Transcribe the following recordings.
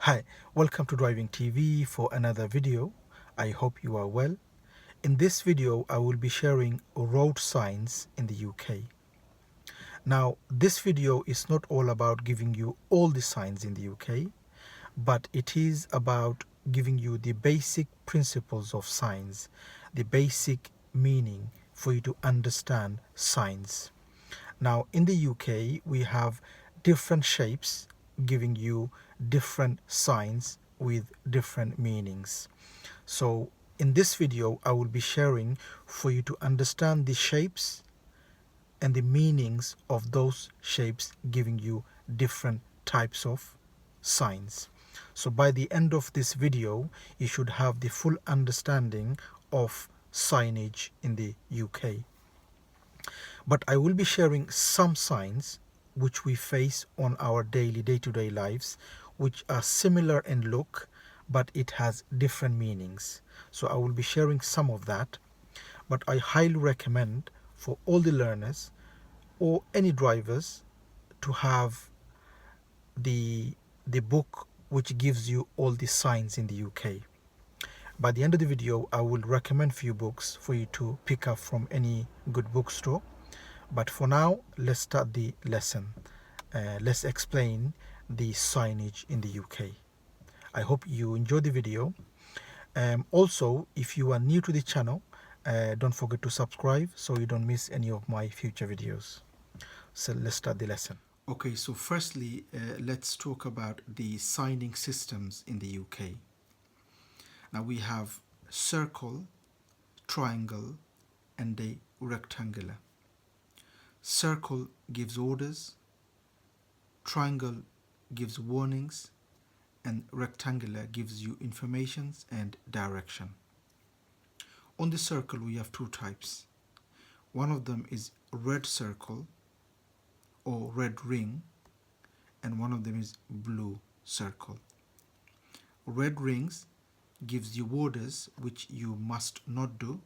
Hi, welcome to Driving TV for another video. I hope you are well. In this video, I will be sharing road signs in the UK. Now, this video is not all about giving you all the signs in the UK, but it is about giving you the basic principles of signs, the basic meaning for you to understand signs. Now, in the UK, we have different shapes giving you different signs with different meanings. So, in this video, I will be sharing for you to understand the shapes and the meanings of those shapes giving you different types of signs. So, by the end of this video, you should have the full understanding of signage in the UK. But I will be sharing some signs which we face on our daily day-to-day lives, which are similar in look, but it has different meanings. So I will be sharing some of that, but I highly recommend for all the learners or any drivers to have the book which gives you all the signs in the UK. By the end of the video, I will recommend few books for you to pick up from any good bookstore. But for now, let's start the lesson. Let's explain the signage in the UK. I hope you enjoy the video. Also, if you are new to the channel, don't forget to subscribe so you don't miss any of my future videos. So let's start the lesson. Okay, so firstly, let's talk about the signing systems in the UK. Now we have circle, triangle, and a rectangular. Circle gives orders, triangle gives warnings, and rectangular gives you informations and direction. On the circle we have two types. One of them is red circle or red ring, and one of them is blue circle. Red rings gives you orders which you must not do,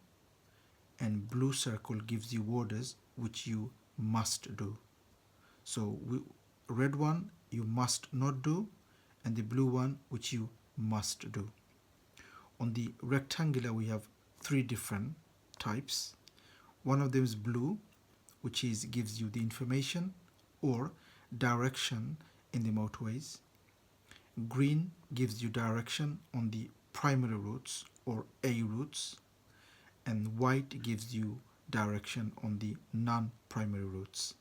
and blue circle gives you orders which you must do. So red one you must not do, and the blue one which you must do. On the rectangular we have three different types. One of them is blue, which gives you the information or direction in the motorways. Green gives you direction on the primary routes or A routes, and white gives you direction on the non-primary routes,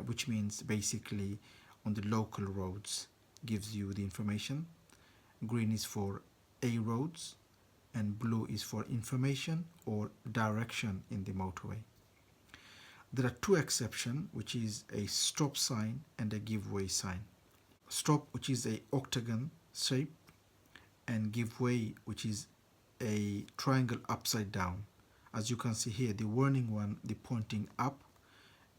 which means basically on the local roads gives you the information. Green is for A roads and blue is for information or direction in the motorway. There are two exceptions, which is a stop sign and a give way sign. Stop, which is a octagon shape, and give way, which is a triangle upside down. As you can see here, the warning one, the pointing up,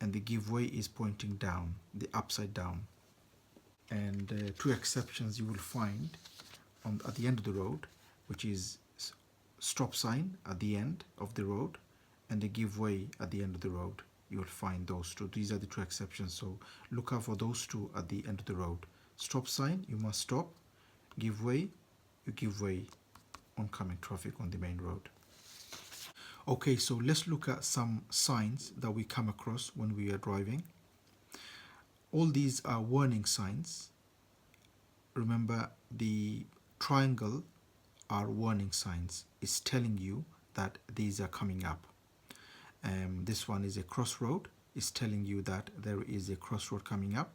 and the give way is pointing down, the upside down. And two exceptions you will find at the end of the road, which is stop sign at the end of the road and the give way at the end of the road. You will find those two. These are the two exceptions, so look out for those two at the end of the road. Stop sign, you must stop. Give way, you give way. Oncoming traffic on the main road. Okay, so let's look at some signs that we come across when we are driving. All these are warning signs. Remember, the triangle are warning signs. It's telling you that these are coming up. This one is a crossroad. It's telling you that there is a crossroad coming up.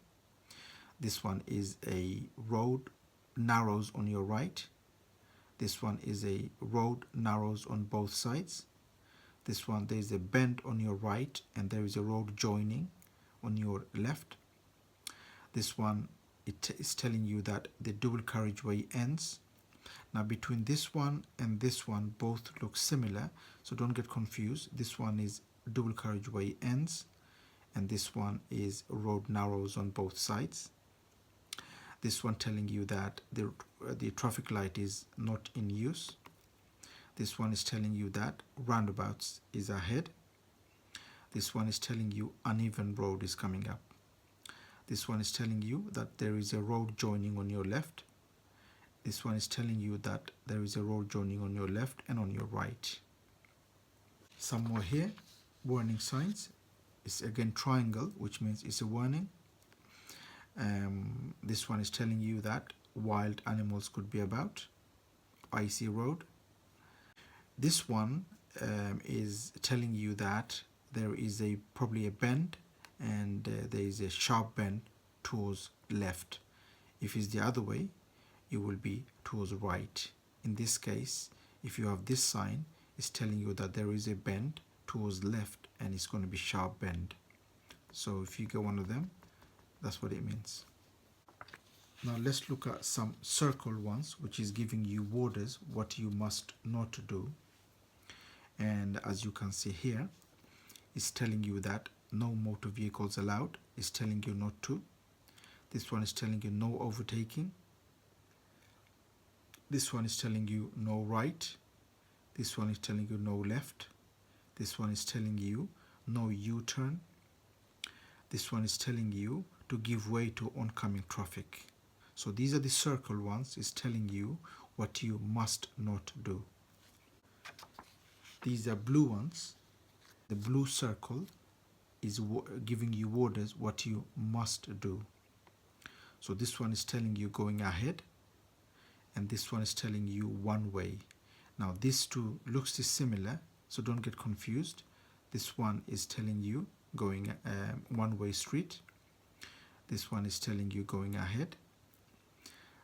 This one is a road narrows on your right. This one is a road narrows on both sides. This one, there is a bend on your right and there is a road joining on your left. This one, it is telling you that the dual carriageway ends. Now between this one and this one, both look similar, so don't get confused. This one is dual carriageway ends, and this one is road narrows on both sides. This one telling you that the traffic light is not in use. This one is telling you that roundabouts is ahead. This one is telling you uneven road is coming up. This one is telling you that there is a road joining on your left. This one is telling you that there is a road joining on your left and on your right. Some more here, warning signs. It's again triangle, which means it's a warning. This one is telling you that wild animals could be about. Icy road. This one is telling you that there is probably a bend, and there is a sharp bend towards left. If it's the other way, it will be towards right. In this case, if you have this sign, it's telling you that there is a bend towards left and it's going to be sharp bend. So if you get one of them, that's what it means. Now let's look at some circle ones, which is giving you orders what you must not do. And as you can see here, it's telling you that no motor vehicles allowed. It's telling you not to. This one is telling you no overtaking. This one is telling you no right. This one is telling you no left. This one is telling you no U-turn. This one is telling you to give way to oncoming traffic. So these are the circle ones. It's telling you what you must not do. These are blue ones. The blue circle is giving you orders what you must do. So this one is telling you going ahead, and this one is telling you one way. Now these two looks similar, so don't get confused. This one is telling you going one-way street. This one is telling you going ahead.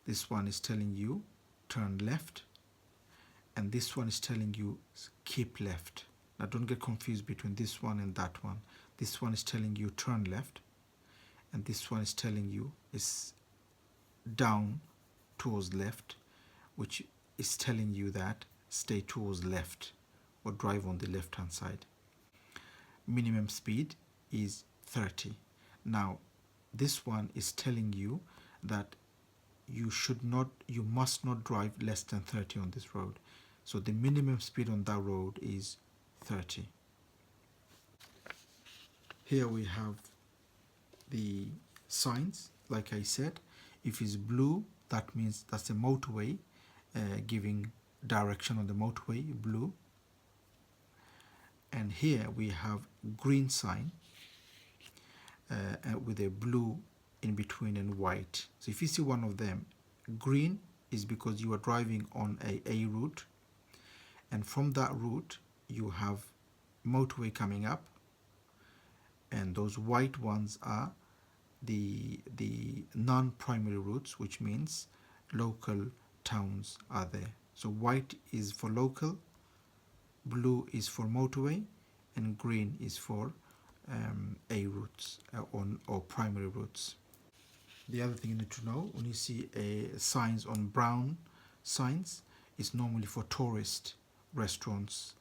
This one is telling you turn left, and this one is telling you keep left. Now don't get confused between this one and that one. This one is telling you turn left, and this one is telling you is down towards left, which is telling you that stay towards left or drive on the left hand side. Minimum speed is 30. Now this one is telling you that you must not drive less than 30 on this road. So the minimum speed on that road is 30. Here we have the signs. Like I said, if it's blue, that means that's a motorway, giving direction on the motorway, blue. And here we have green sign with a blue in between and white. So if you see one of them, green is because you are driving on a route, and from that route you have motorway coming up, and those white ones are the non-primary routes, which means local towns are there. So white is for local, blue is for motorway, and green is for A routes or primary routes. The other thing you need to know, when you see signs on brown signs, it's normally for tourist restaurants,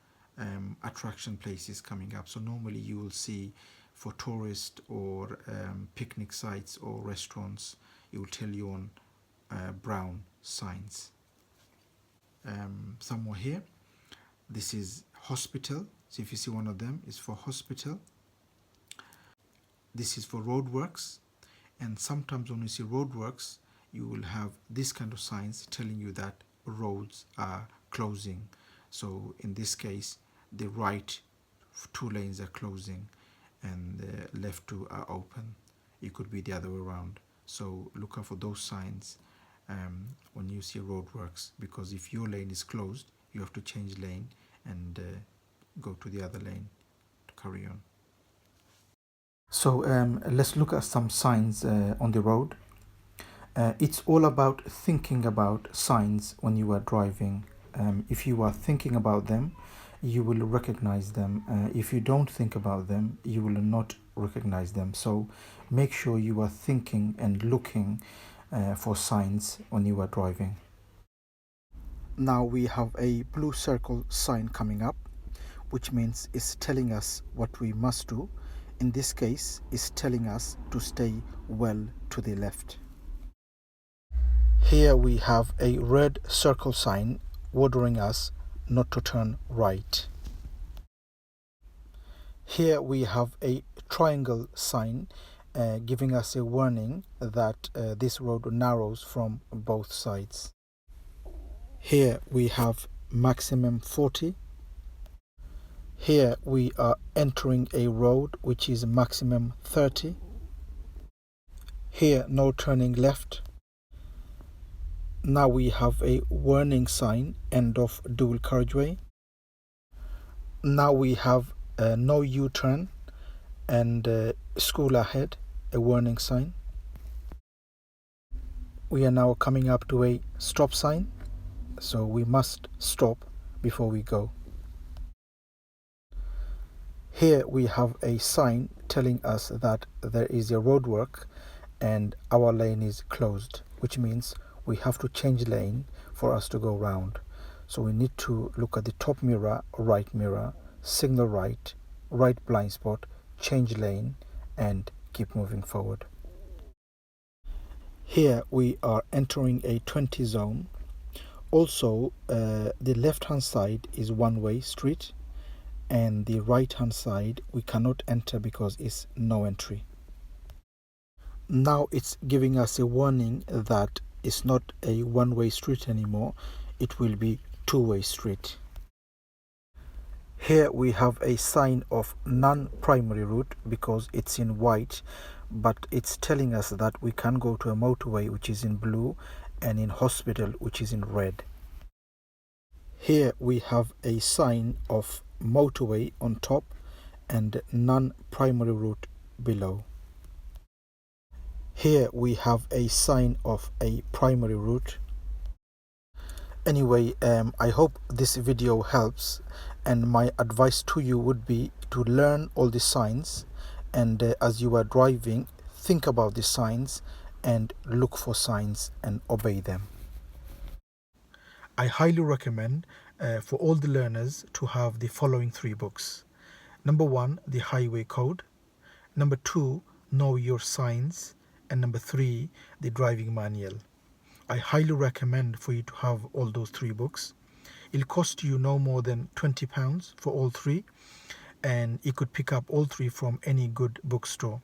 attraction places coming up. So normally you will see for tourist or picnic sites or restaurants, it will tell you on brown signs. Somewhere here, this is hospital. So if you see one of them, it's for hospital. This is for roadworks. And sometimes when you see roadworks, you will have this kind of signs telling you that roads are closing. So in this case, the right 2 lanes are closing and the left 2 are open. It could be the other way around. So look out for those signs when you see roadworks, because if your lane is closed, you have to change lane and go to the other lane to carry on. So let's look at some signs on the road. It's all about thinking about signs when you are driving. If you are thinking about them, you will recognize them. If you don't think about them, you will not recognize them. So make sure you are thinking and looking for signs when you are driving. Now we have a blue circle sign coming up, which means it's telling us what we must do. In this case, it's telling us to stay well to the left. Here we have a red circle sign ordering us not to turn right. Here we have a triangle sign giving us a warning that this road narrows from both sides. Here we have maximum 40. Here we are entering a road which is maximum 30. Here no turning left. Now we have a warning sign, end of dual carriageway. Now we have no U-turn and school ahead, a warning sign. We are now coming up to a stop sign, so we must stop before we go. Here we have a sign telling us that there is a roadwork and our lane is closed, which means we have to change lane for us to go round. So we need to look at the top mirror, right mirror, signal right, right blind spot, change lane and keep moving forward. Here we are entering a 20 zone. Also, the left hand side is one-way street and the right hand side we cannot enter because it's no entry. Now it's giving us a warning that it's not a one-way street anymore, it will be two-way street. Here we have a sign of non-primary route because it's in white, but it's telling us that we can go to a motorway which is in blue and in hospital which is in red. Here we have a sign of motorway on top and non-primary route below. Here we have a sign of a primary route. Anyway, I hope this video helps, and my advice to you would be to learn all the signs, and as you are driving, think about the signs and look for signs and obey them. I highly recommend for all the learners to have the following 3 books. Number 1, the highway code. Number 2, know your signs. And number 3, the driving manual. I highly recommend for you to have all those 3 books. It'll cost you no more than £20 for all 3, and you could pick up all 3 from any good bookstore,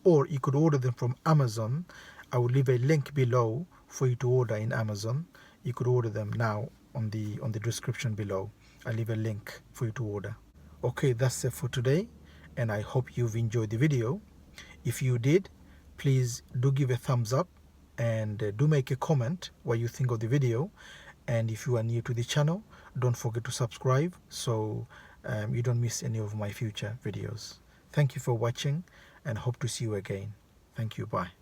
or you could order them from Amazon. I will leave a link below for you to order in Amazon. You could order them now on the description below. I'll leave a link for you to order. Okay, that's it for today, and I hope you've enjoyed the video. If you did, please do give a thumbs up and do make a comment what you think of the video. And if you are new to the channel, don't forget to subscribe so you don't miss any of my future videos. Thank you for watching and hope to see you again. Thank you. Bye.